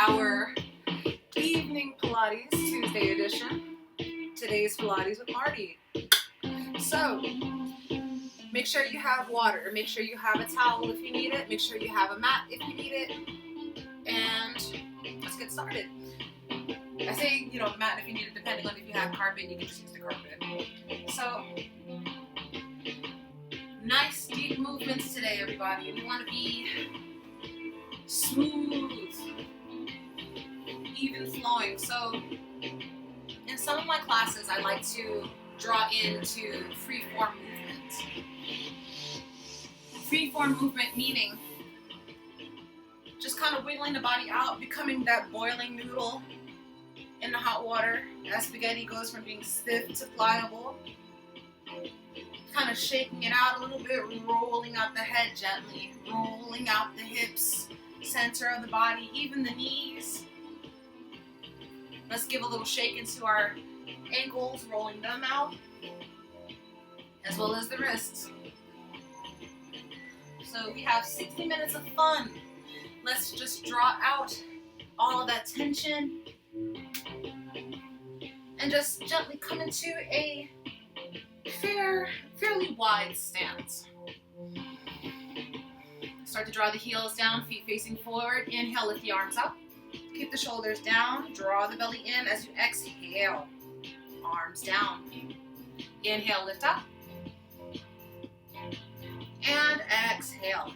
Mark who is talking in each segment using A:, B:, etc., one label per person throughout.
A: our evening Pilates Tuesday edition. Today's Pilates with Mardi. So, make sure you have water. Make sure you have a towel if you need it. Make sure you have a mat if you need it. And let's get started. I say, mat if you need it, depending on if you have carpet, you can just use the carpet. So, nice deep movements today, everybody. We want to be smooth, even flowing. So, in some of my classes, I like to draw into free-form movement. Free-form movement meaning just kind of wiggling the body out, becoming that boiling noodle in the hot water as spaghetti goes from being stiff to pliable. Kind of shaking it out a little bit, rolling out the head gently, rolling out the hips, center of the body, even the knees. Let's give a little shake into our ankles, rolling them out, as well as the wrists. So we have 60 minutes of fun. Let's just draw out all of that tension and just gently come into a fairly wide stance. Start to draw the heels down, feet facing forward. Inhale, lift the arms up. Keep the shoulders down. Draw the belly in as you exhale. Arms down. Inhale, lift up. And exhale.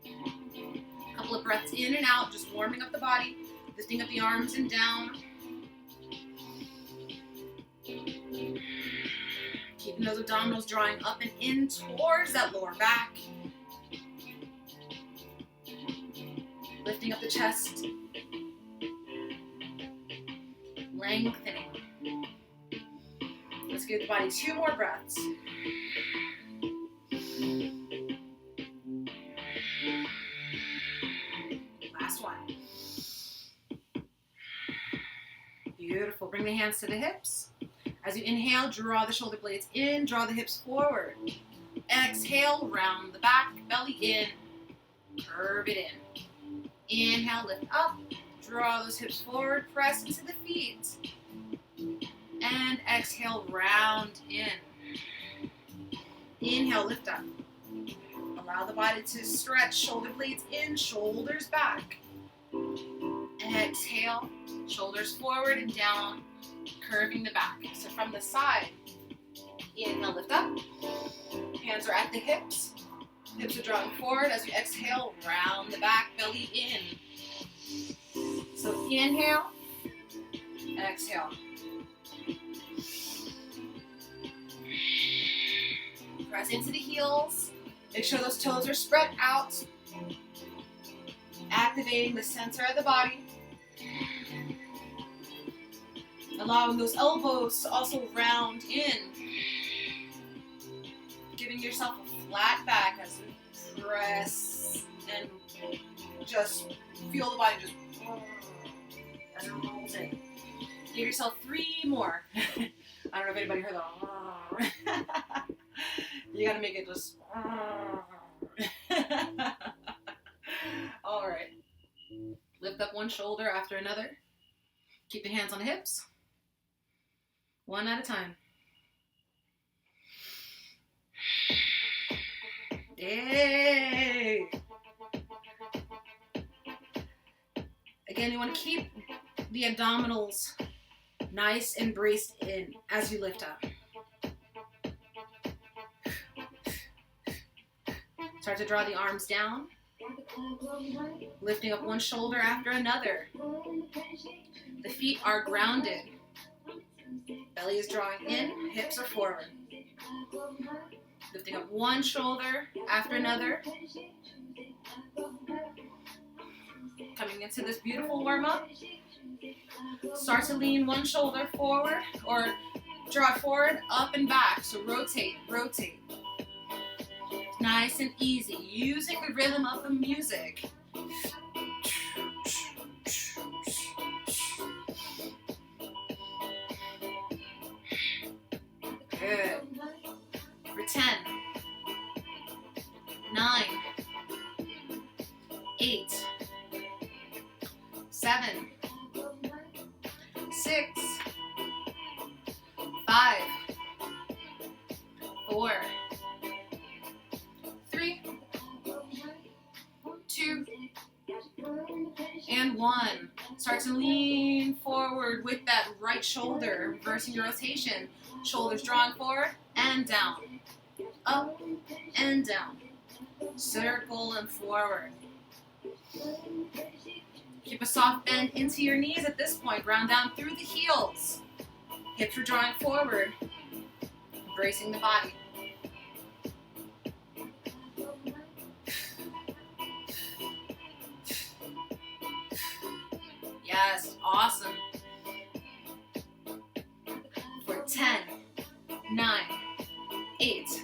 A: A couple of breaths in and out, just warming up the body, lifting up the arms and down. Keeping those abdominals drawing up and in towards that lower back. Lifting up the chest. Lengthening. Let's give the body 2 more breaths. Last one. Beautiful. Bring the hands to the hips. As you inhale, draw the shoulder blades in, draw the hips forward. Exhale, round the back, belly in, curve it in. Inhale, lift up, draw those hips forward, press into the feet. And exhale, round in. Inhale, lift up. Allow the body to stretch, shoulder blades in, shoulders back. Exhale, shoulders forward and down, curving the back. So from the side, inhale, lift up. Hands are at the hips. Hips are drawing forward as you exhale, round the back, belly in. So inhale, exhale. Press into the heels. Make sure those toes are spread out. Activating the center of the body. Allowing those elbows to also round in. Giving yourself a flat back as you press and just feel the body just as it rolls in. Give yourself 3 more. I don't know if anybody heard that. You gotta make it just. All right. Lift up one shoulder after another. Keep the hands on the hips. One at a time. Yay! Again, you want to keep the abdominals nice and braced in as you lift up. Start to draw the arms down. Lifting up one shoulder after another. The feet are grounded. Belly is drawing in, hips are forward. Lifting up one shoulder after another. Coming into this beautiful warm-up. Start to lean one shoulder forward or draw it forward, up and back. So rotate, rotate. Nice and easy, using the rhythm of the music. Good. For 10, 9, 8, 4, 3, 2, and 1. Start to lean forward with that right shoulder, reversing your rotation. Shoulders drawing forward and down, up and down, circle and forward. Keep a soft bend into your knees at this point. Ground down through the heels. Hips are drawing forward, embracing the body. Yes, awesome. For 10, 9, 8,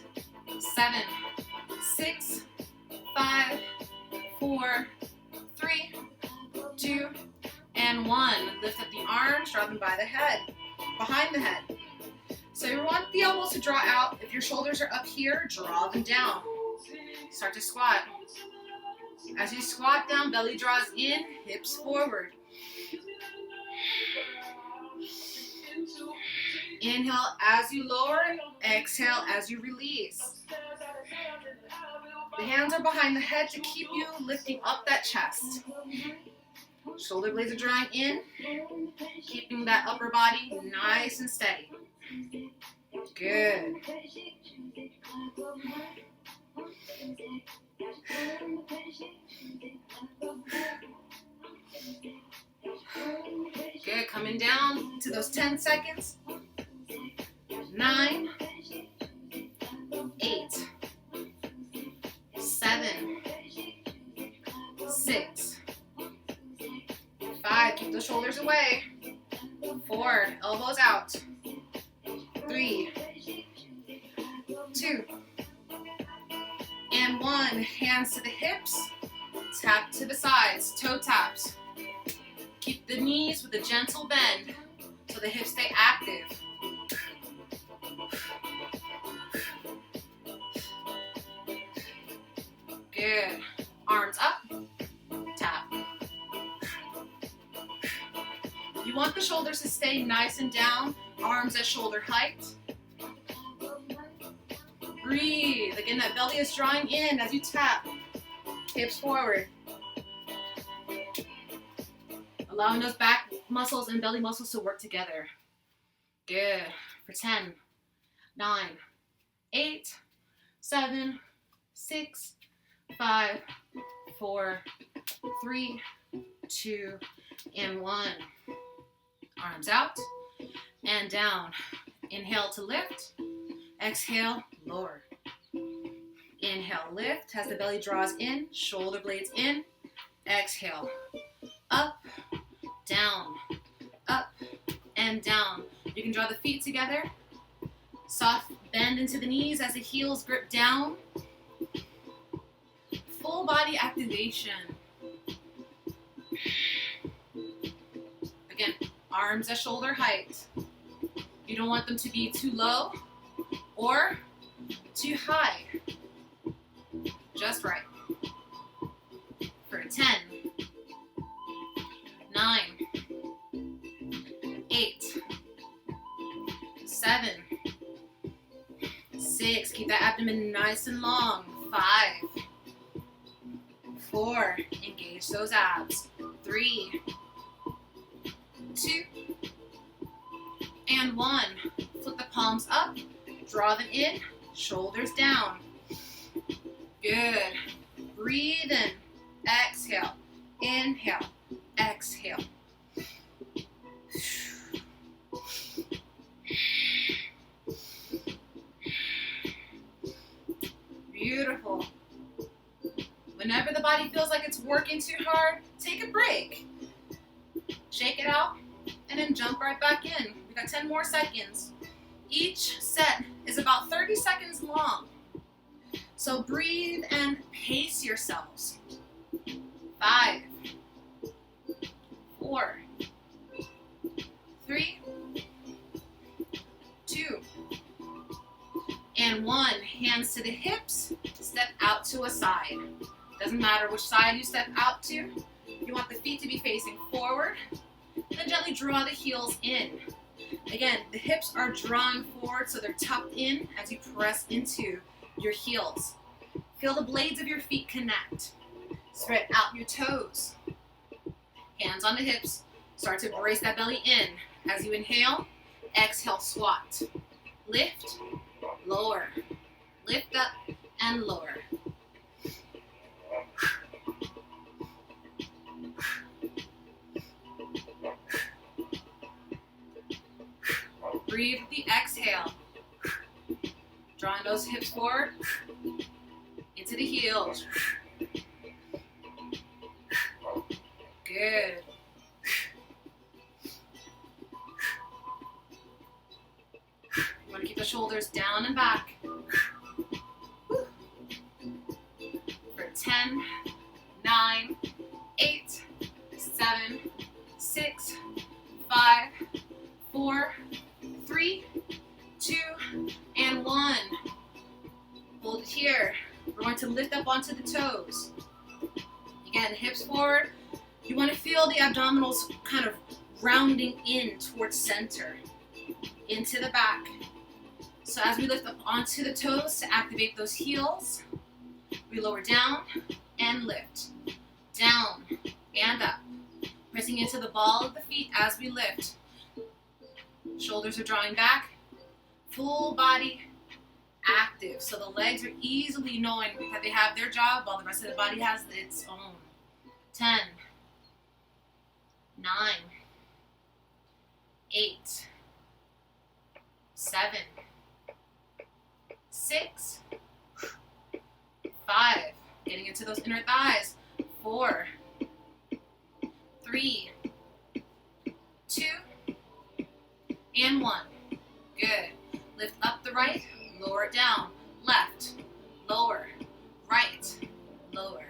A: 7, 6, 5, 4, 3, 2, and 1. Lift up the arms, draw them by the head, behind the head. So you want the elbows to draw out. If your shoulders are up here, draw them down. Start to squat. As you squat down, belly draws in, hips forward. Inhale as you lower, exhale as you release. The hands are behind the head to keep you lifting up that chest. Shoulder blades are drawing in, keeping that upper body nice and steady. Good. Good, coming down to those 10 seconds. 9, 8, 7, 6, 5, keep those shoulders away. 4, elbows out. 3, 2, and 1. Hands to the hips, tap to the sides, toe taps. Keep the knees with a gentle bend so the hips stay active. Good. Arms up, tap. You want the shoulders to stay nice and down, arms at shoulder height. Breathe. Again, that belly is drawing in as you tap. Hips forward. Allowing those back muscles and belly muscles to work together. Good. For 10, 9, 8, 7, 6, 5, 4, 3, 2, and 1. Arms out and down. Inhale to lift. Exhale, lower. Inhale, lift as the belly draws in, shoulder blades in. Exhale, up, down, up, and down. You can draw the feet together. Soft bend into the knees as the heels grip down. Full body activation. Again, arms at shoulder height. You don't want them to be too low or too high. Just right. For 10, 9, 8, 7, 6. Keep that abdomen nice and long. 5, 4. Engage those abs. 3, 2, and 1. Flip the palms up. Draw them in. Shoulders down. Good. Breathe in. Exhale. Inhale. Exhale. Beautiful. Whenever the body feels like it's working too hard, take a break. Shake it out, and then jump right back in. We got 10 more seconds. Each set is about 30 seconds long. So breathe and pace yourselves. 5, 4, 3, 2, and 1. Hands to the hips, step out to a side. Doesn't matter which side you step out to. You want the feet to be facing forward. Then gently draw the heels in. Again, the hips are drawn forward so they're tucked in as you press into your heels. Feel the blades of your feet connect. Spread out your toes. Hands on the hips. Start to brace that belly in. As you inhale, exhale, squat. Lift, lower. Lift up and lower. Breathe with the exhale. Drawing those hips forward into the heels. Good. You want to keep the shoulders down and back. For 10, 9, 8, 7, 6, 5, 4, 3, 2, and 1. Hold it here. We're going to lift up onto the toes. Again, hips forward. You want to feel the abdominals kind of rounding in towards center, into the back. So as we lift up onto the toes to activate those heels, we lower down and lift. Down and up. Pressing into the ball of the feet as we lift. Shoulders are drawing back. Full body active. So the legs are easily knowing that they have their job while the rest of the body has its own. 10, 9, 8, 7, 6, 5, getting into those inner thighs. 4, 3, 2, and 1. Good. Lift up the right, lower it down. Left, lower, right, lower,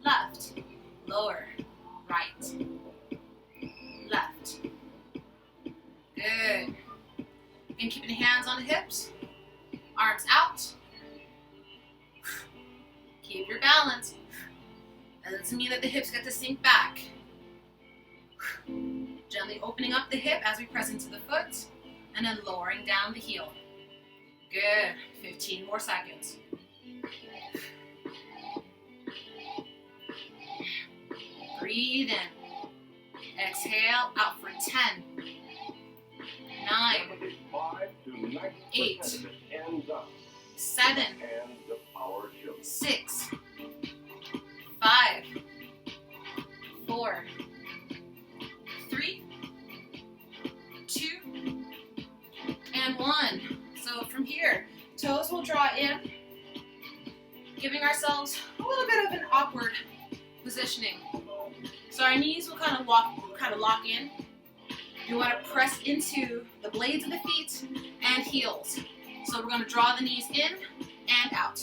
A: left, lower, right, left. Good. And keeping the hands on the hips, arms out. Keep your balance. That doesn't mean that the hips get to sink back. Gently opening up the hip as we press into the foot, and then lowering down the heel. Good. 15 more seconds. Breathe in. Exhale out for 10, 9, 8, 7, 6, 5, 4, 3, 2, and 1. So from here, toes will draw in, giving ourselves a little bit of an awkward positioning. So our knees will kind of lock in. You want to press into the blades of the feet and heels. So we're going to draw the knees in and out.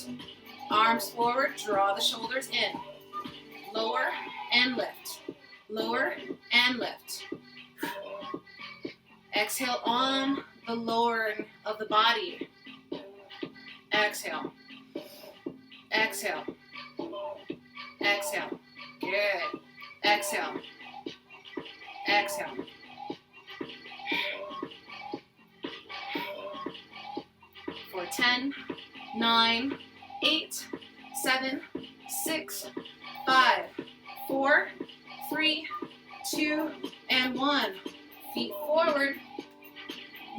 A: Arms forward, draw the shoulders in. Lower and lift. Lower and lift. Exhale on the lowering of the body. Exhale. Exhale. Exhale. Good. Exhale. Exhale. For 10, 9, 8, 7, 6, 5, 4, 3, 2, and 1. Feet forward.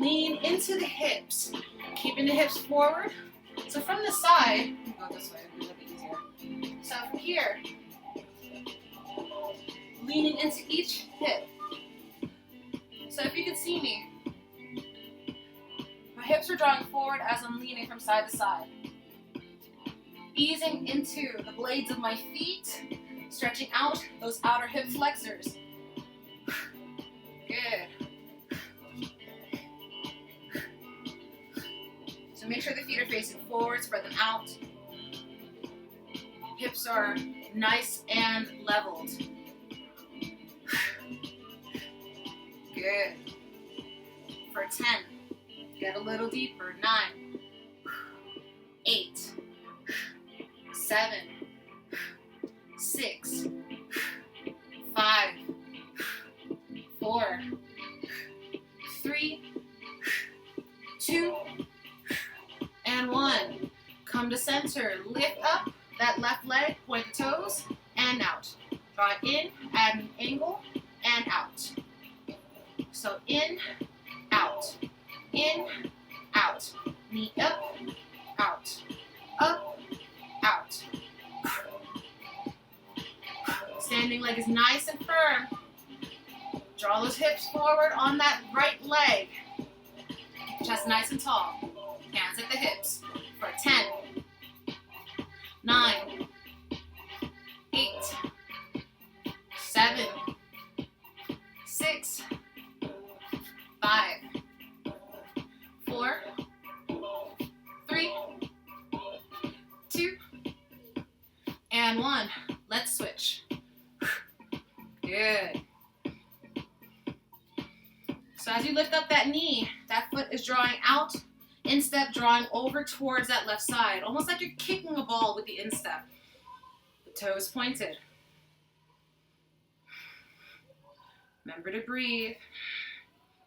A: Lean into the hips. Keeping the hips forward. So from the side, go this way, it'll be a little bit easier. So from here, leaning into each hip. So if you can see me, my hips are drawing forward as I'm leaning from side to side. Easing into the blades of my feet, stretching out those outer hip flexors. Good. So make sure the feet are facing forward, spread them out. Hips are nice and leveled. Good. For 10, get a little deeper. 9, 8, 7, 6, 5, 4, 3, to center. Lift up that left leg, point the toes, and out. Draw it in, add an angle, and out. So in, out, in, out. Knee up, out, up, out. Standing leg is nice and firm. Draw those hips forward on that right leg. Chest nice and tall. Hands at the hips for 10, 9, 8, 7, 6, 5, 4, 3, 2, and 1. Let's switch. Good. So as you lift up that knee, that foot is drawing out, instep drawing over towards that left side, almost like you're kicking a ball with the instep. The toes pointed. Remember to breathe.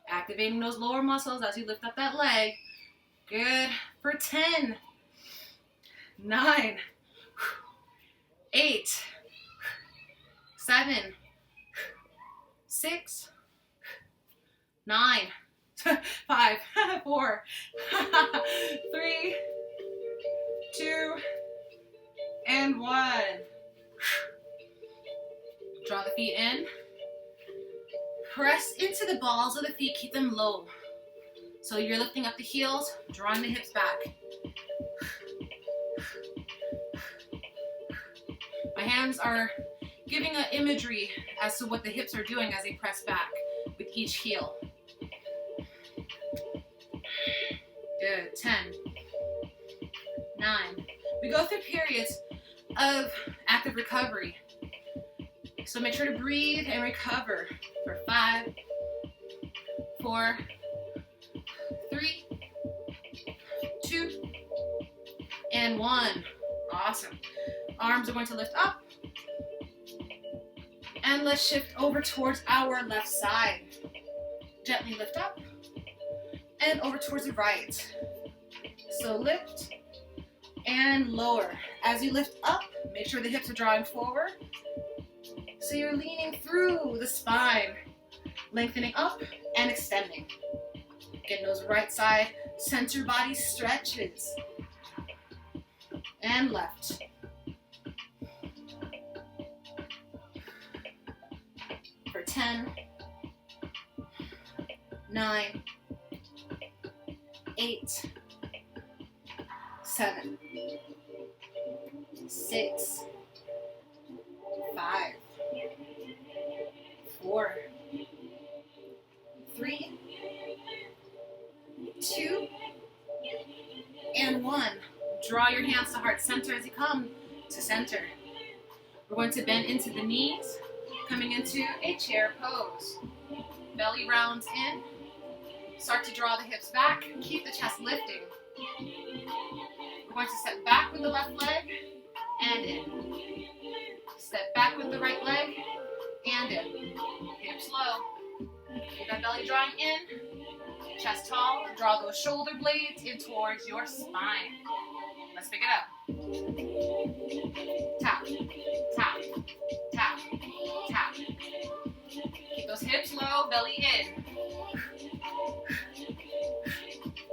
A: Activating those lower muscles as you lift up that leg. Good. For 10, 9, 8, 7, 6, 9, 5, 4, 3, 2, and 1. Draw the feet in. Press into the balls of the feet, keep them low. So you're lifting up the heels, drawing the hips back. My hands are giving an imagery as to what the hips are doing as they press back with each heel. Good. 10, 9. We go through periods of active recovery. So make sure to breathe and recover for 5, 4, 3, 2, and 1. Awesome. Arms are going to lift up. And let's shift over towards our left side. Gently lift up and over towards the right. So lift and lower. As you lift up, make sure the hips are drawing forward. So you're leaning through the spine, lengthening up and extending. Getting those right side center body stretches. And left. For 10, 9, 8, 7, 6, 5, 4, 3, 2, and 1. Draw your hands to heart center as you come to center. We're going to bend into the knees, coming into a chair pose. Belly rounds in. Start to draw the hips back. Keep the chest lifting. We're going to step back with the left leg and in. Step back with the right leg and in. Hips low. Keep that belly drawing in. Chest tall. Draw those shoulder blades in towards your spine. Let's pick it up. Tap, tap, tap, tap. Keep those hips low, belly in.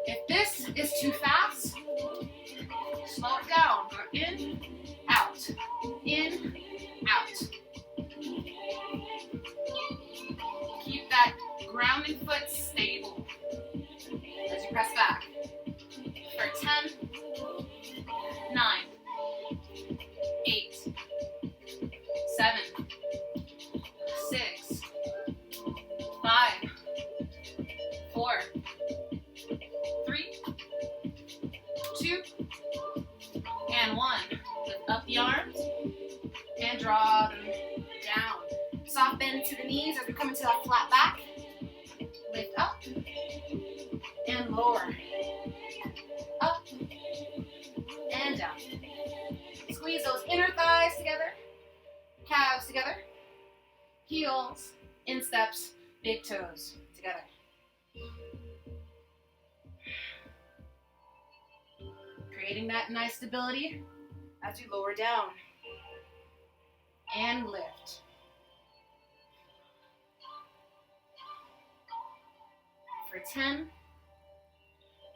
A: If this is too fast, slow it down. Go in, out, in, out. Keep that grounding foot stable as you press back. For 10, 9, 8, 7, 6, 5, 4, 3, 2, and 1. Lift up the arms and draw them down. Soft bend to the knees as we come into that flat back. Lift up and lower. Up and down. Squeeze those inner thighs together, calves together, heels, insteps, big toes together. Creating that nice stability as you lower down. And lift. For 10,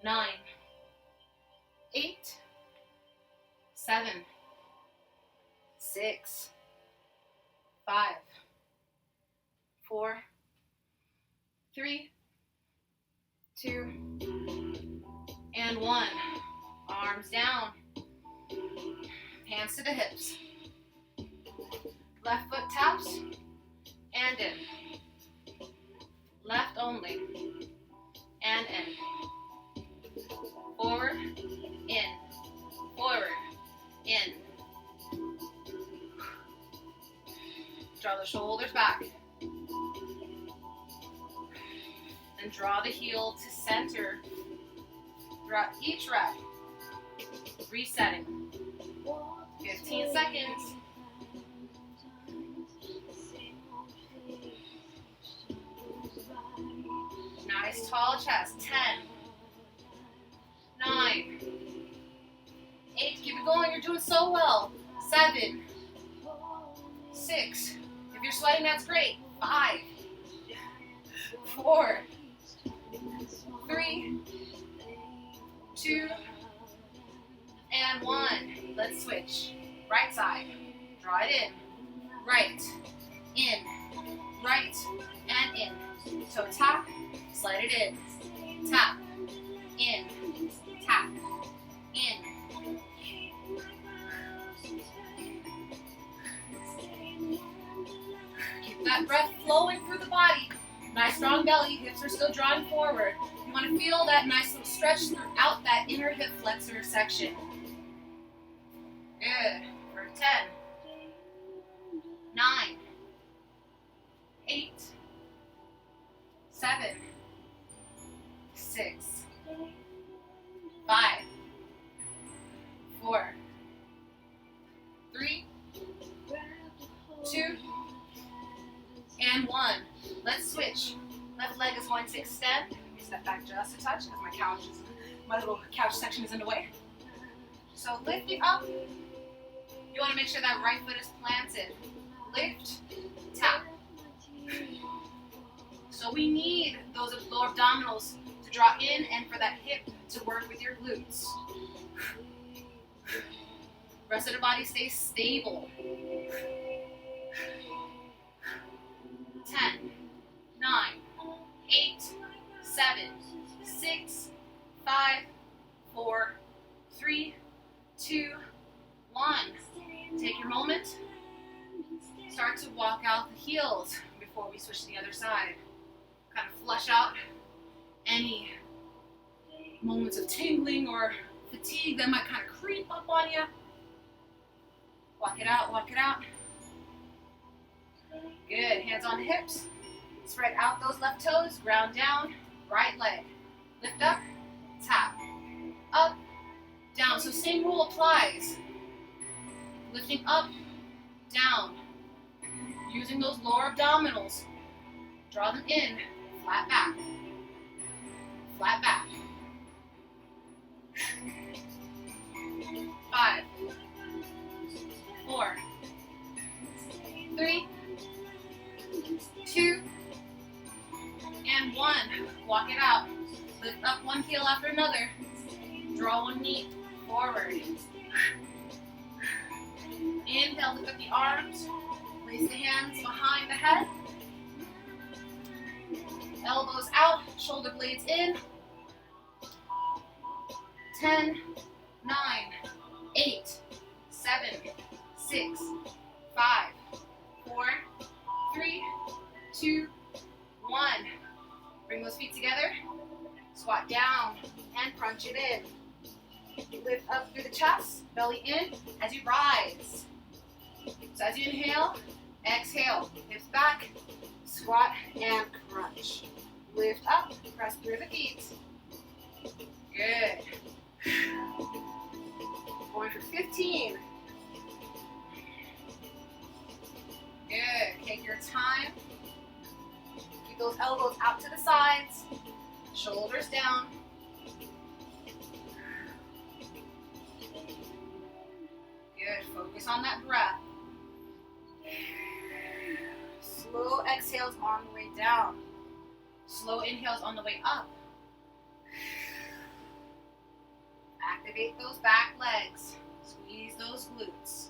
A: 9, 8, 7, 6, 5, 4, 3, 2, and 1. Arms down. Hands to the hips. Left foot taps and in. Left only and in. Forward, in. Forward, in. Draw the shoulders back. And draw the heel to center throughout each rep. Resetting. 15 seconds. Nice tall chest. 10, 9, 8, keep it going, you're doing so well. 7, 6, if you're sweating, that's great. 5, 4, 3, 2, and 1. Let's switch. Right side. Draw it in. Right, in, right, and in. So tap, slide it in. Tap, in, tap, in. Keep that breath flowing through the body. Nice strong belly, hips are still drawing forward. You want to feel that nice little stretch throughout that inner hip flexor section. Good. For 10, 9, 8, 7, 6, 5, 4, 3, 2, and 1. Let's switch. Left leg is going to extend. Step back just a touch because my little couch section is in the way. So lifting up. You want to make sure that right foot is planted. Lift, tap. So we need those lower abdominals to draw in and for that hip to work with your glutes. Rest of the body stays stable. 10, 9, 8, 7, 6, 5, 4, 3, 2, 1. Take your moment. Start to walk out the heels before we switch to the other side. Kind of flush out any moments of tingling or fatigue that might kind of creep up on you. Walk it out, walk it out. Good, hands on the hips. Spread out those left toes, ground down, right leg. Lift up, tap, up, down. So same rule applies. Lifting up, down. Using those lower abdominals. Draw them in, flat back. Flat back. 5, 4, 3, 2, and 1. Walk it out. Lift up one heel after another. Draw one knee forward. Inhale, lift up the arms. Place the hands behind the head. Elbows out, shoulder blades in. 10, 9, 8, 7, 6, 5, 4, 3, 2, 1. Bring those feet together. Squat down and crunch it in. Lift up through the chest, belly in as you rise. So as you inhale, exhale, hips back, squat and crunch. Lift up, press through the feet. Good. Going for 15. Good. Take your time. Keep those elbows out to the sides. Shoulders down. Good. Focus on that breath. Slow exhales on the way down. Slow inhales on the way up. Activate those back legs. Squeeze those glutes.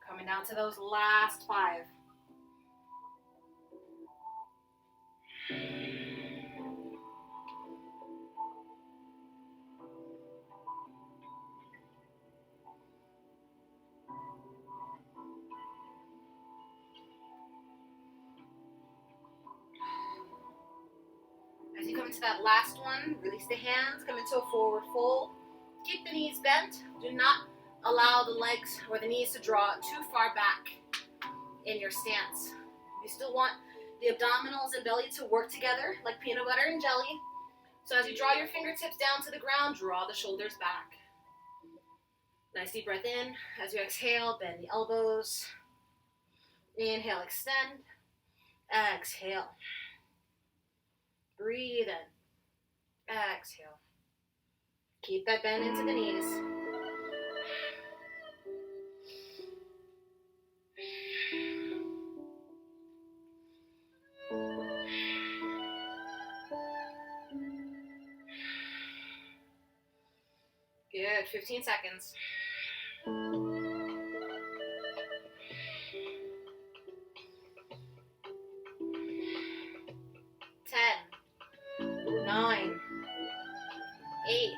A: Coming down to those last 5. As you come into that last one, release the hands, come into a forward fold. Keep the knees bent. Do not allow the legs or the knees to draw too far back in your stance. You still want the abdominals and belly to work together like peanut butter and jelly. So as you draw your fingertips down to the ground, draw the shoulders back. Nice deep breath in. As you exhale, bend the elbows. Inhale, extend. Exhale. Breathe in. Exhale. Keep that bend into the knees. Good. 15 seconds. 10, 9, 8,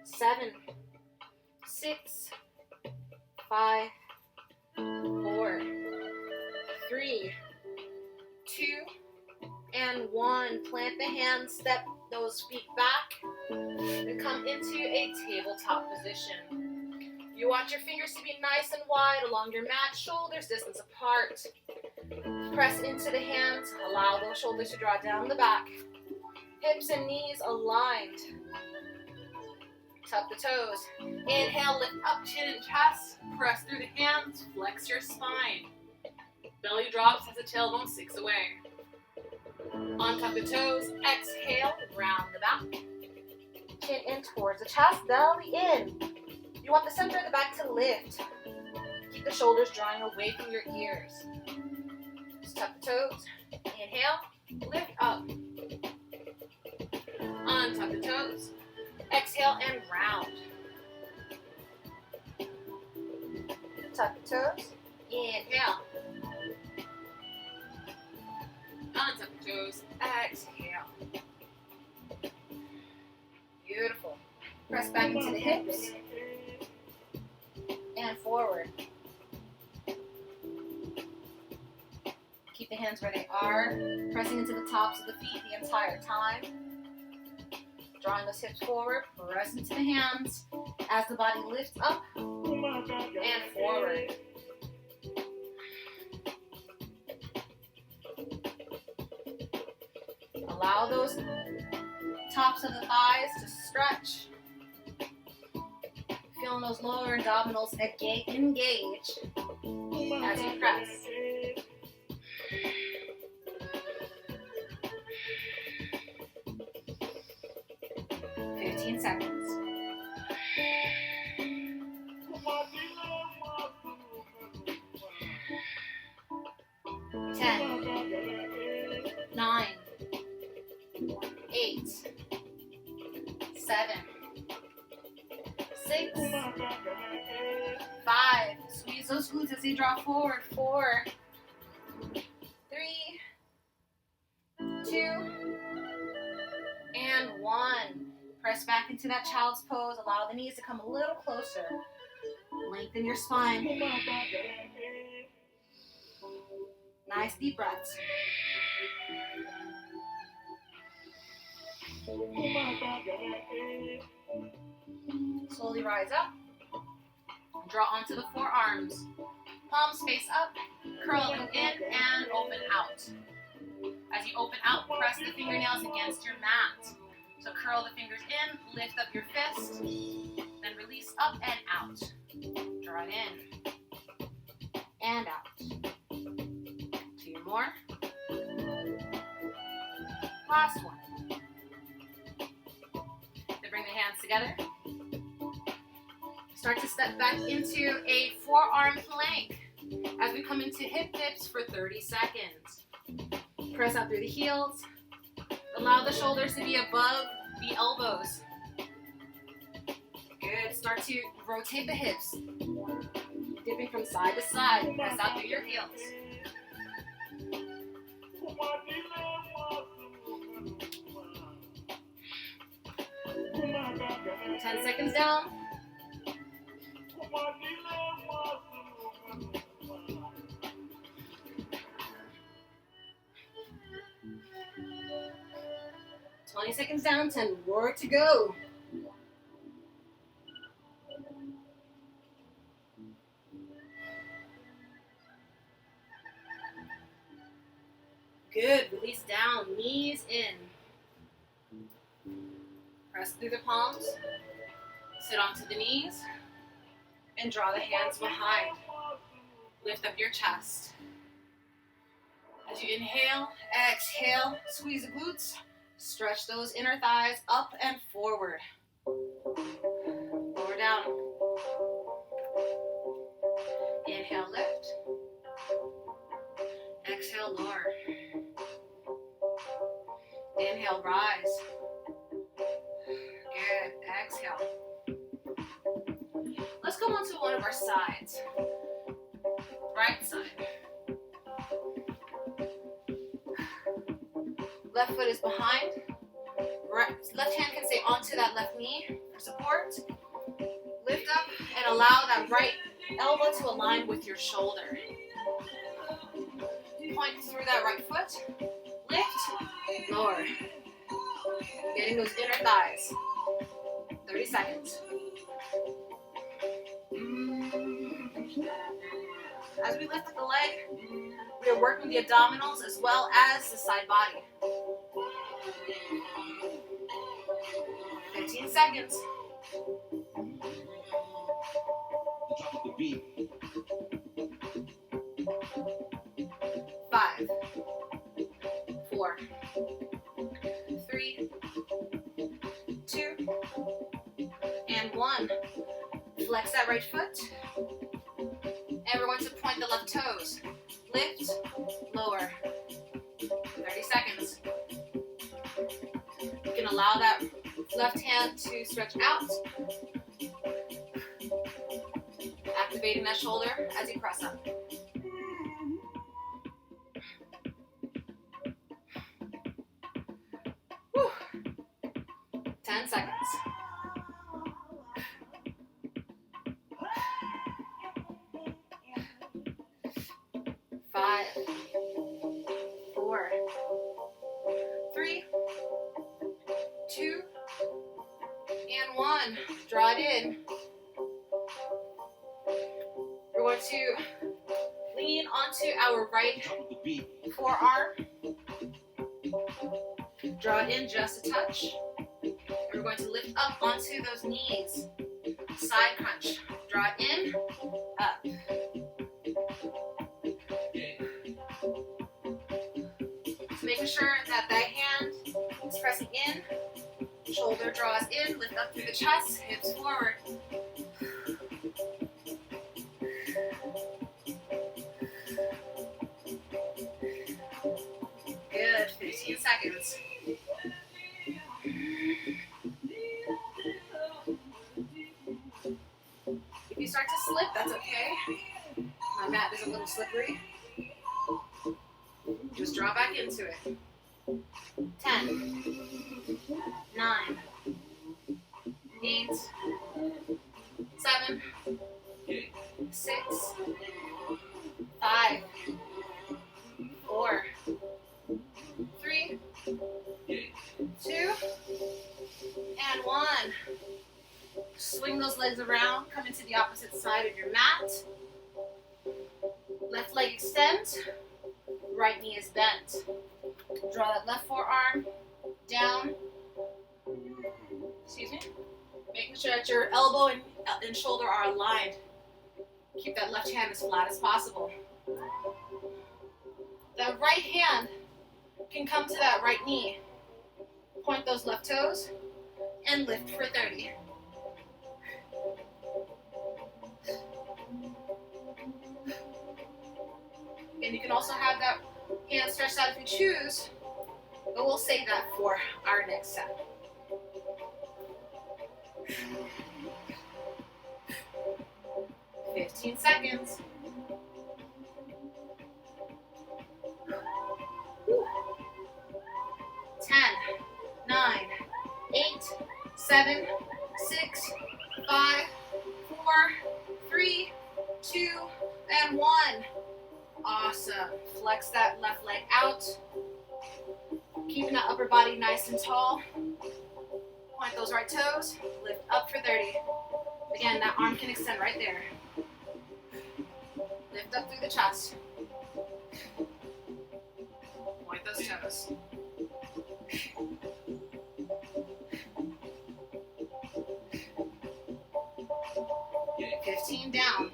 A: 7, 6, 5, 4, 3, 2, and 1. Plant the hands, step those feet back, and come into a tabletop position. You want your fingers to be nice and wide along your mat, shoulders distance apart. Press into the hands, allow those shoulders to draw down the back. Hips and knees aligned. Tuck the toes. Inhale, lift up chin and chest. Press through the hands, flex your spine. Belly drops as the tailbone sinks away. Untuck the toes, exhale, round the back. Chin in towards the chest, belly in. You want the center of the back to lift. Keep the shoulders drawing away from your ears. Just tuck the toes. Inhale, lift up. Untuck the toes. Exhale and round. Tuck the toes. Inhale. Untuck the toes. Exhale. Beautiful. Press back into the hips. And forward. Keep the hands where they are. Pressing into the tops of the feet the entire time. Drawing those hips forward. Press into the hands as the body lifts up and forward. Allow those tops of the thighs to stretch. Feeling those lower abdominals engage as you press. Seconds. 10, 9, 8, 7, 6, 5. Squeeze those glutes as you draw forward. 4, 3, 2, and 1. Press back into that child's pose. Allow the knees to come a little closer. Lengthen your spine. Nice deep breaths. Slowly rise up. Draw onto the forearms. Palms face up. Curling in and open out. As you open out, press the fingernails against your mat. So curl the fingers in, lift up your fist, then release up and out. Draw it in. and out. 2 more. Last one. Then bring the hands together. Start to step back into a forearm plank as we come into hip dips for 30 seconds. Press out through the heels. Allow the shoulders to be above the elbows. Good. Start to rotate the hips. Dipping from side to side. Press out through your heels. 10 seconds down. "20 seconds down, 10 more to go." Good. Release down, knees in. Press through the palms. Sit onto the knees. And draw the hands behind. Lift up your chest. As you inhale, exhale, squeeze the glutes. Stretch those inner thighs up and forward. Lower down. Inhale, lift. Exhale, lower. Inhale, rise. Good. Exhale. Let's go on to one of our sides. Right side. Left foot is behind. Left hand can stay onto that left knee for support. Lift up and allow that right elbow to align with your shoulder. Point through that right foot. Lift, lower. Getting those inner thighs. 30 seconds. As we lift up the leg, we are working the abdominals as well as the side body. 15 seconds.
B: Drop the beat.
A: 5, 4, 3, 2, and 1. Flex that right foot. And we're going to point the left toes. Lift, lower. 30 seconds. You can allow that left hand to stretch out. Activating that shoulder as you press up. Whew. 10 seconds. 5, 4, 3, 2, and 1. Draw it in. We're going to lean onto our right forearm. Draw it in just a touch. And we're going to lift up onto those knees. Side crunch. Draw it in, up. So making sure that that hand is pressing in. Shoulder draws in, lift up through the chest, hips forward. Good, 15 seconds. If you start to slip, that's okay. My mat is a little slippery. Just draw back into it. 10, 9, 8, 7, 6, 5, 4, 3, 2, and 1. Swing those legs around, come into the opposite side of your mat. Left leg extend, right knee is bent. Draw that left forearm down. Excuse me. Making sure that your elbow and shoulder are aligned. Keep that left hand as flat as possible. That right hand can come to that right knee. Point those left toes and lift for 30. And you can also have that hand stretched out if you choose, but we'll save that for our next set. "15 seconds. Whew. 10, 9, 8, 7, 6, 5, 4, 3, 2, and 1. Awesome. Flex that left leg out. Keeping that upper body nice and tall. Point those right toes. Lift up for 30. Again, that arm can extend right there. Lift up through the chest. Point those toes.
B: Yeah.
A: 15 down.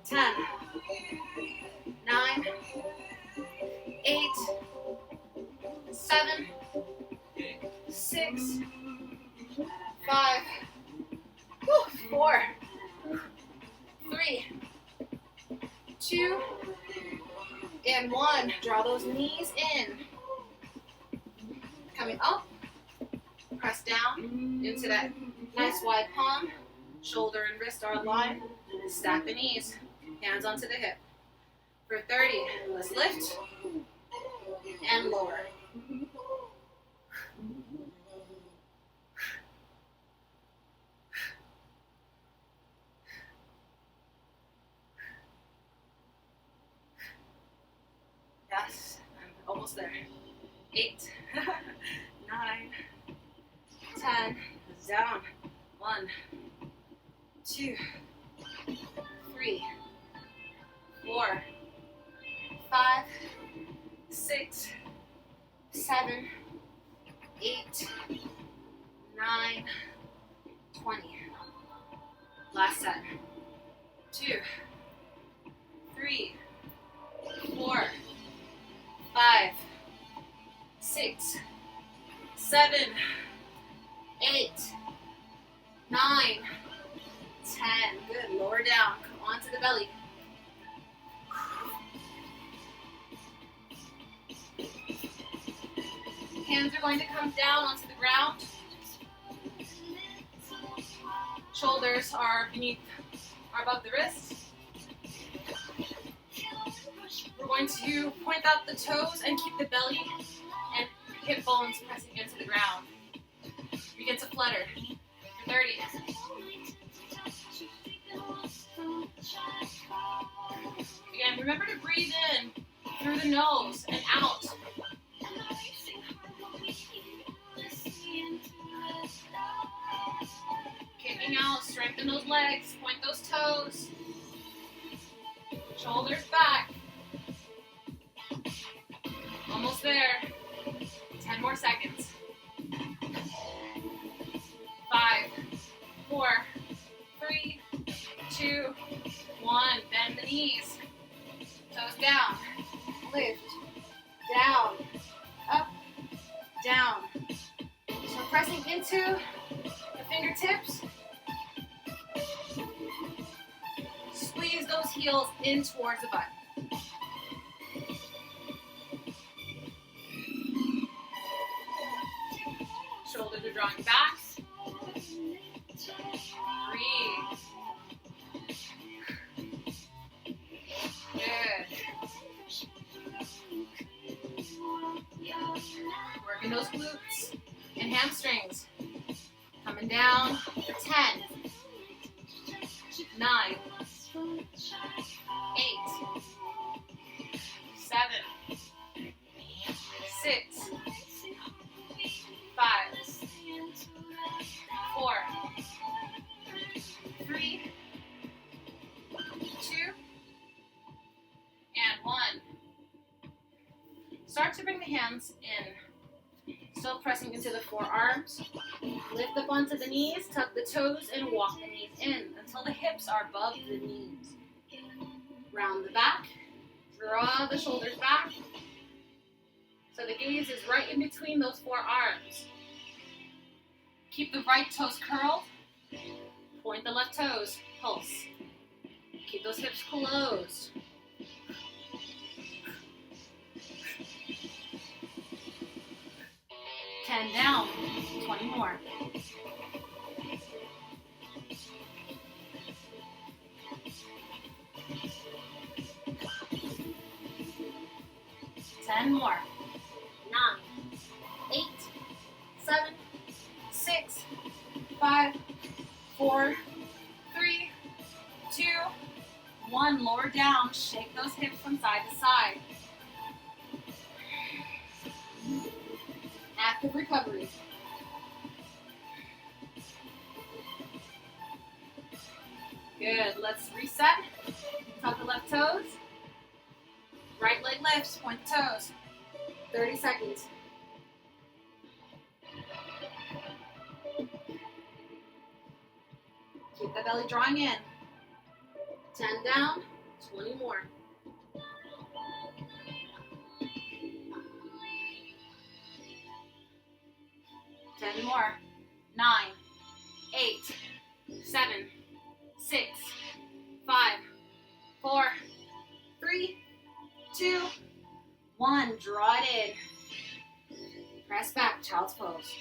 A: 10, 9, 8, 7, 6, 5, 4, 3, 2, and 1. Draw those knees in. Coming up, press down into that nice wide palm. Shoulder and wrist are aligned. Stack the knees. Hands onto the hip. For 30, let's lift and lower. Yes, I'm almost there. 8, 9, 10, down. 1, 2, 3, 4, 5, 6, 7, 8, 9, 20. Last set. 2, 3, 4, 5, 6, 7, 8, 9, 10. Good. Lower down. Come onto the belly. Hands are going to come down onto the ground. Shoulders are above the wrists. We're going to point out the toes and keep the belly and hip bones pressing into the ground. Begin to flutter. 30. Again, remember to breathe in through the nose and out. Kicking out, strengthen those legs, point those toes. Shoulders back. Almost there. 10 more seconds. 5, 4, 3, 2, 1. Bend the knees. Toes down. Lift. Down. Up. Down. So pressing into the fingertips. Squeeze those heels in towards the butt. Shoulders are drawing back. Breathe. Good. Working those glutes and hamstrings. Coming down for 10, 9, 8, 7, 6, 5, 4, 3, 2, and 1. Start to bring the hands in. So yourself pressing into the forearms. Lift up onto the knees, tuck the toes, and walk the knees in until the hips are above the knees. Round the back, draw the shoulders back. So the gaze is right in between those forearms. Keep the right toes curled. Point the left toes, pulse. Keep those hips closed. 10 down, 20 more. Ten more. 9, 8, 7, 6, 5, 4, 3, 2, 1. Lower down. Shake those hips from side to side. Active recovery. Good. Let's reset. Tuck the left toes. Right leg lifts. Point the toes. 30 seconds. Keep the belly drawing in. 10 down, 20 more. Ten more. 9, 8, 7, 6, 5, 4, 3, 2, 1. Draw it in. Press back, child's pose.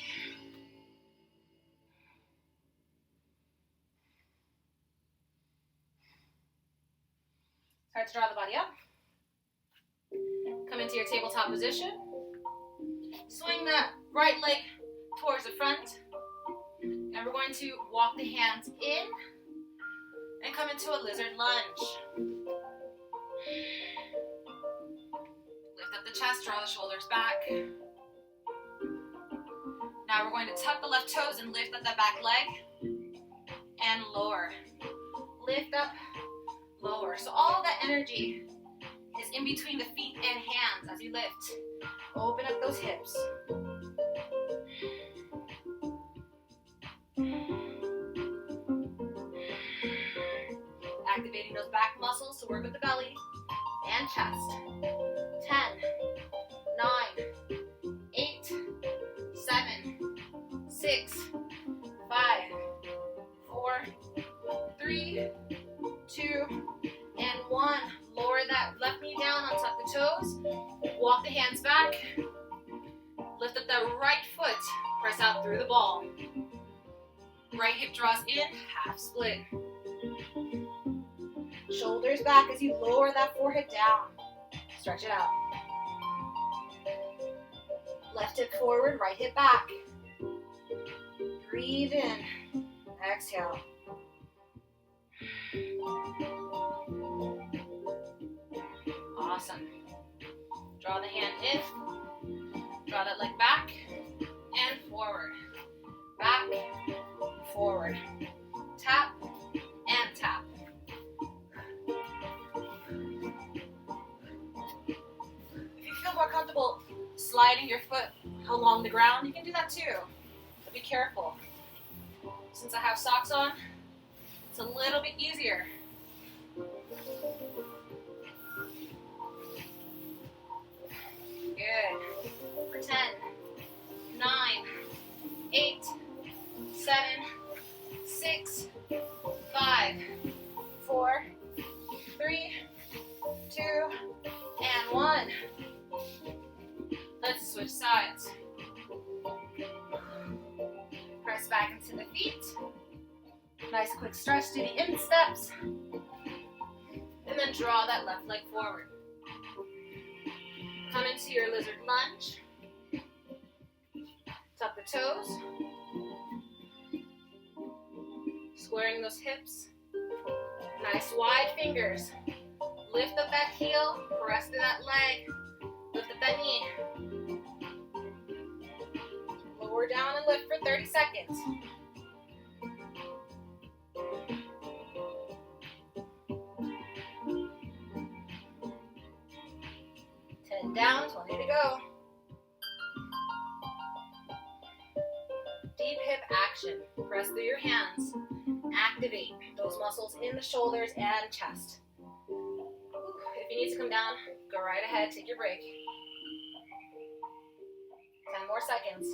A: Start to draw the body up. Come into your tabletop position. Swing that right leg towards the front. And we're going to walk the hands in and come into a lizard lunge. Lift up the chest, draw the shoulders back. Now we're going to tuck the left toes and lift up that back leg and lower. Lift up, lower. So all that energy is in between the feet and hands as you lift. Open up those hips. Activating those back muscles to work with the belly and chest. 10, 9, 8, 7, 6, 5, 4, 3, 2, and 1. Lower that left knee down, untuck the toes. Walk the hands back. Lift up that right foot. Press out through the ball. Right hip draws in, half split. Shoulders back as you lower that forehead down. Stretch it out. Left hip forward, right hip back. Breathe in. Exhale. Awesome. Draw the hand in. Draw that leg back and forward. Back, forward. Tap and tap. If you feel more comfortable sliding your foot along the ground, you can do that too. But be careful. Since I have socks on, it's a little bit easier. Good. For 10, 9, 8, 7, 6, 5, 4, 3, 2, and 1. Let's switch sides. Press back into the feet. Nice quick stretch to the insteps. And then draw that left leg forward. Come into your lizard lunge. Tuck the toes. Squaring those hips. Nice wide fingers. Lift up that heel. Press through that leg. Lift up that knee. Lower down and lift for 30 seconds. Down, 20 to go.
C: Deep hip action. Press through your hands. Activate those muscles in the shoulders and chest. If you need to come down, go right ahead, take your break. 10 more seconds.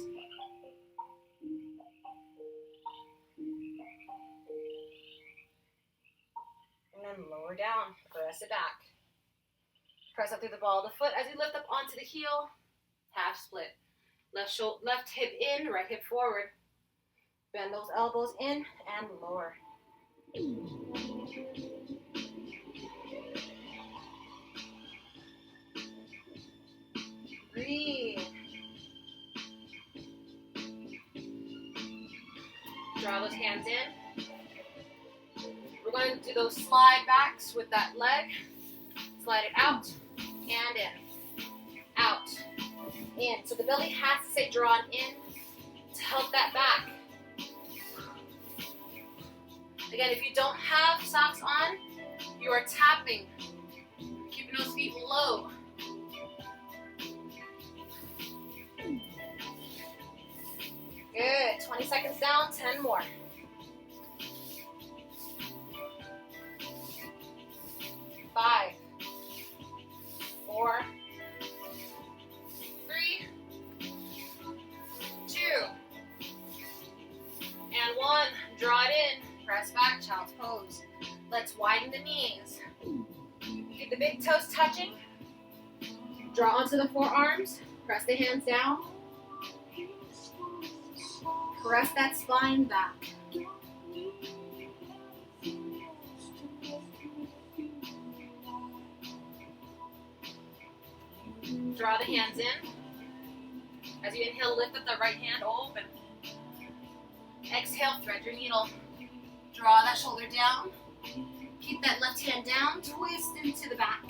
C: And then lower down, press it back. Press up through the ball of the foot as you lift up onto the heel. Half split. Left hip in, right hip forward. Bend those elbows in and lower. Breathe. Draw those hands in. We're going to do those slide backs with that leg. Slide it out and in. Out. In. So the belly has to stay drawn in to help that back. Again, if you don't have socks on, you are tapping, keeping those feet low. Good. 20 seconds down, 10 more. 5, 4, 3, 2, and 1. Draw it in. Press back, child's pose. Let's widen the knees. Keep the big toes touching. Draw onto the forearms. Press the hands down. Press that spine back. Draw the hands in. As you inhale, lift up the right hand, open. Exhale, thread your needle. Draw that shoulder down. Keep that left hand down. Twist into the back.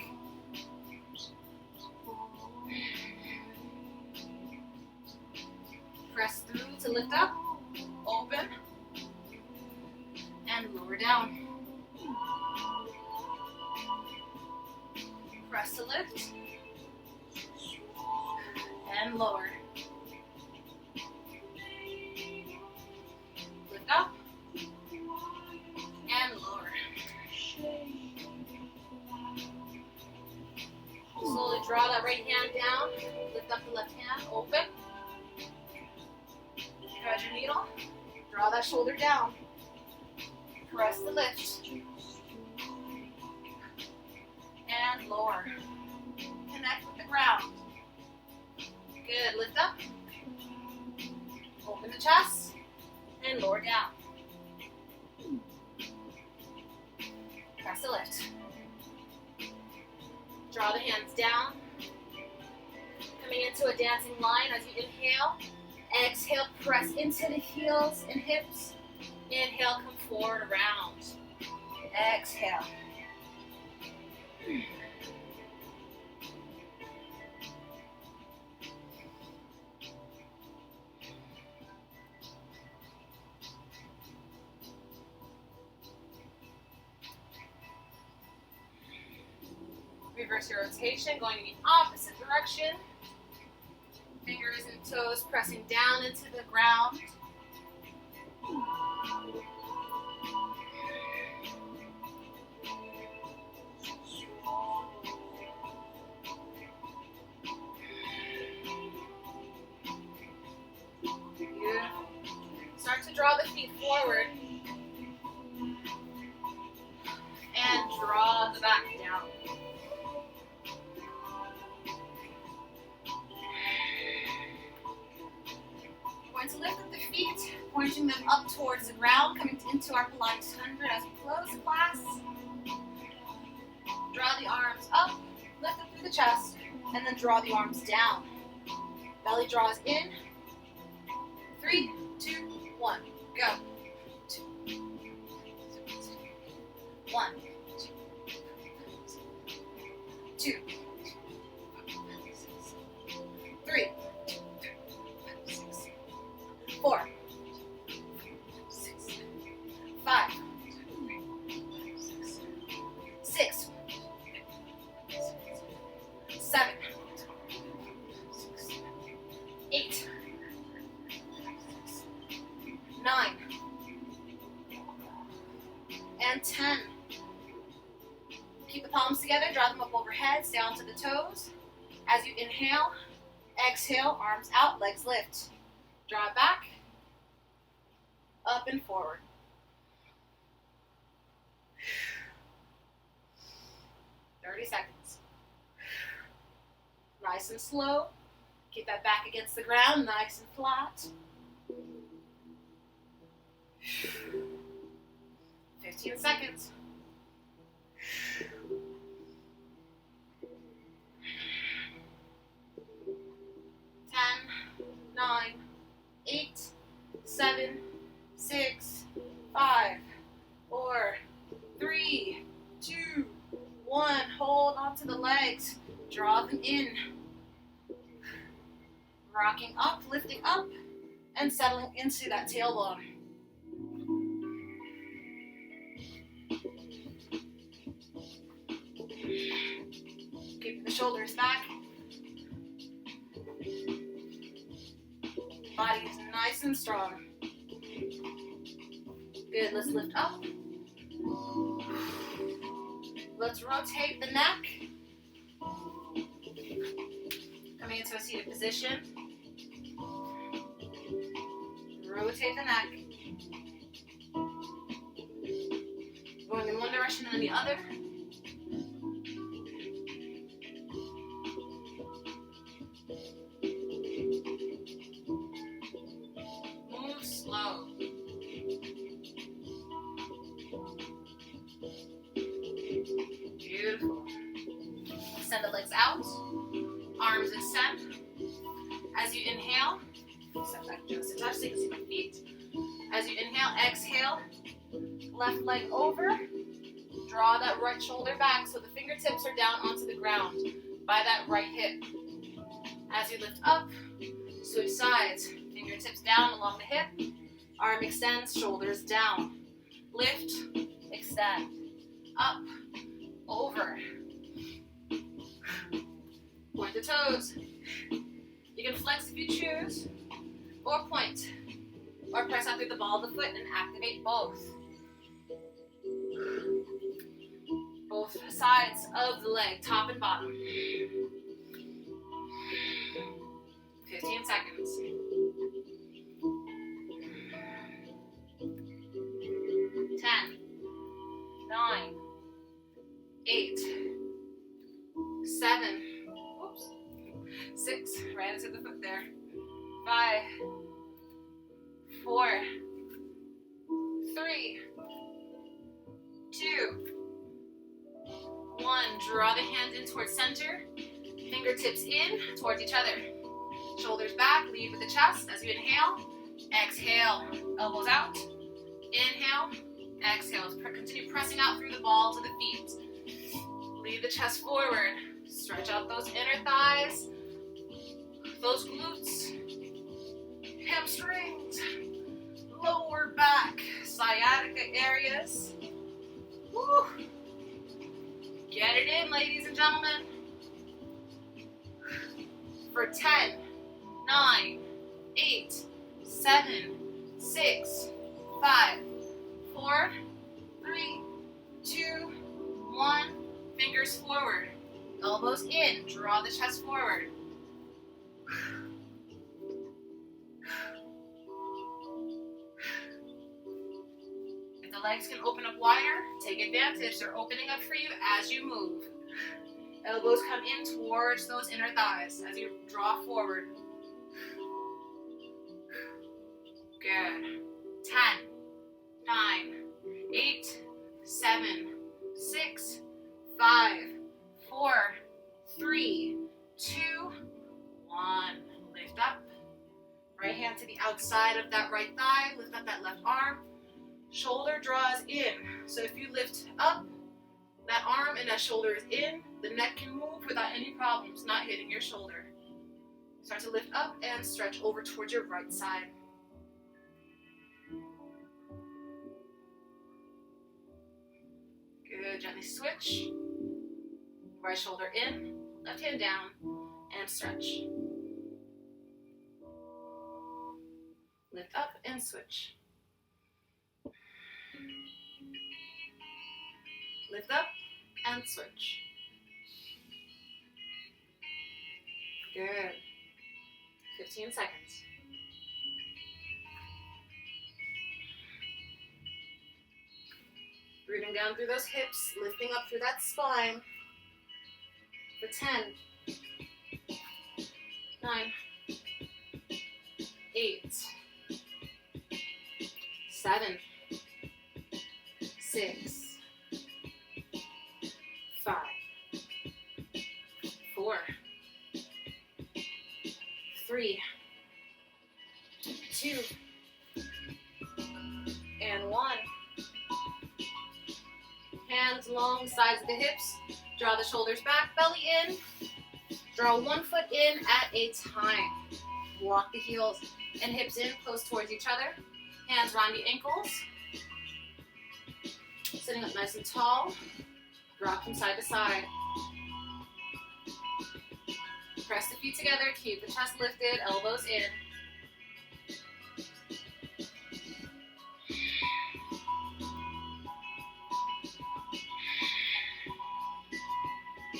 C: Press through to lift up. Open. And lower down. Press to lift. And lower. Lift up. And lower. Slowly draw that right hand down. Lift up the left hand. Open. Thread your needle. Draw that shoulder down. Press the lift. And lower. Connect with the ground. Good. Lift up. Open the chest. And lower down. Press the lift. Draw the hands down. Coming into a dancing line as you inhale. Exhale, press into the heels and hips. Inhale, come forward around. Exhale. Reverse your rotation, going in the opposite direction. Fingers and toes pressing down into the ground. Beautiful. Start to draw the feet forward. And draw the back down. Going to lift up the feet, pointing them up towards the ground, coming into our Pilates 100 as we close the class. Draw the arms up, lift up through the chest, and then draw the arms down. Belly draws in. 3, 2, 1, go. 1, 2, 3, 4, 5, 6, 7, 8, 9, and 10. Keep the palms together, draw them up overhead, stay onto the toes. As you inhale, exhale, arms out, legs lift. Draw it back, up and forward. Seconds. Nice and slow. Keep that back against the ground, nice and flat. 15 seconds. 10, 9, 8, 7, 6, 5, 4, 3, 2, 1. Hold onto the legs. Draw them in. Rocking up, lifting up, and settling into that tailbone. Keep the shoulders back. Body is nice and strong. Good, let's lift up. Let's rotate the neck. Coming into a seated position. Rotate the neck. Going in one direction and then the other. Move slow. Beautiful. Extend the legs out. Arms extend. As you inhale, step back just a touch so you can see my feet. As you inhale, exhale. Left leg over. Draw that right shoulder back so the fingertips are down onto the ground by that right hip. As you lift up, switch sides. Fingertips down along the hip. Arm extends, shoulders down. Lift, extend. Up, over. Point the toes. You can flex if you choose, or point, or press out through the ball of the foot and activate both. Both sides of the leg, top and bottom. 15 seconds. 10, 9, 8, 7, 6, right into the foot there. 5, 4, 3, 2, 1. Draw the hands in towards center. Fingertips in towards each other. Shoulders back, lead with the chest. As you inhale, exhale, elbows out. Inhale, exhale. Continue pressing out through the balls of the feet. Lead the chest forward. Stretch out those inner thighs, those glutes, hamstrings, lower back, sciatica areas. Woo. Get it in, ladies and gentlemen. For 10, 9, 8, 7, 6, 5, 4, 3, 2, 1. Fingers forward. Elbows in. Draw the chest forward. If the legs can open up wider, take advantage. They're opening up for you as you move. Elbows come in towards those inner thighs as you draw forward. Good. 10, 9, 8, 7, 6, 5, 4, 3, 2, 1. Lift up. Right hand to the outside of that right thigh. Lift up that left arm. Shoulder draws in. So if you lift up, that arm and that shoulder is in. The neck can move without any problems, not hitting your shoulder. Start to lift up and stretch over towards your right side. Good. Gently switch. Right shoulder in, left hand down, and stretch. Lift up and switch. Lift up and switch. Good. 15 seconds. Breathing down through those hips, lifting up through that spine. For 10, 9, 8, 7, 6, 5, 4, 3, 2, and 1. Hands long sides of the hips. Draw the shoulders back, belly in. Draw one foot in at a time. Walk the heels and hips in, close towards each other. Hands around the ankles. Sitting up nice and tall. Rock from side to side. Press the feet together, keep the chest lifted, elbows in.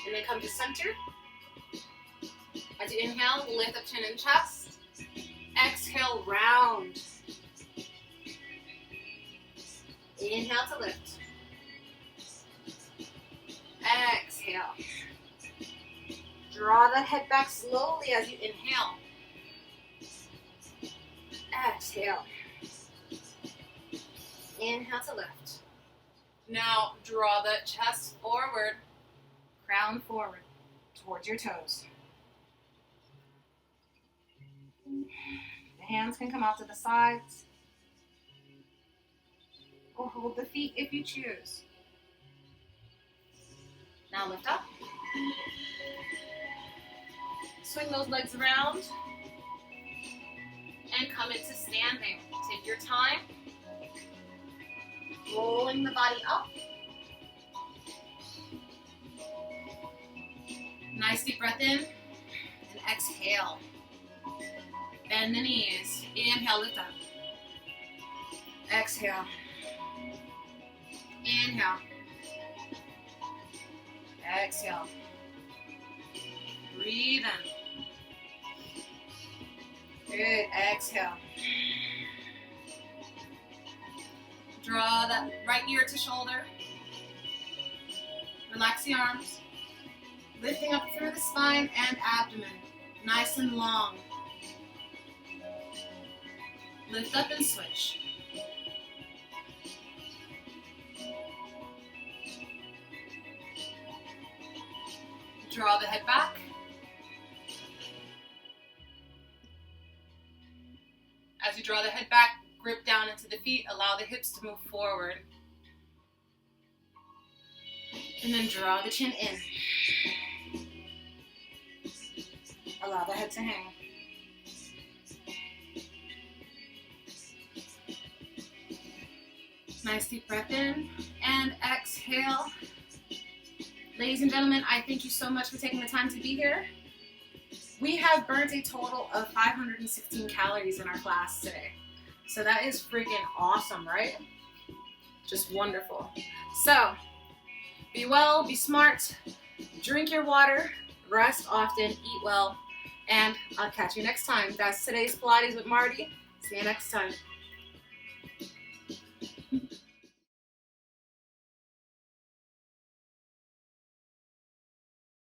C: And then come to center. As you inhale, lift up chin and chest. Exhale, round. Inhale to lift. Exhale. Draw the head back slowly as you inhale. Exhale. Inhale to lift. Now draw the chest forward, crown forward, towards your toes. The hands can come out to the sides. Or hold the feet if you choose. Now lift up. Swing those legs around. And come into standing. Take your time. Rolling the body up. Nice deep breath in. And exhale. Bend the knees. Inhale, lift up. Exhale. Inhale. Exhale. Breathe in. Good. Exhale. Draw that right ear to shoulder. Relax the arms. Lifting up through the spine and abdomen. Nice and long. Lift up and switch. Draw the head back. As you draw the head back, grip down into the feet, allow the hips to move forward. And then draw the chin in. Allow the head to hang. Nice deep breath in and exhale. Ladies and gentlemen, I thank you so much for taking the time to be here. We have burnt a total of 516 calories in our class today. So that is freaking awesome, right? Just wonderful. So, be well, be smart, drink your water, rest often, eat well, and I'll catch you next time. That's today's Pilates with Mardi. See you next time.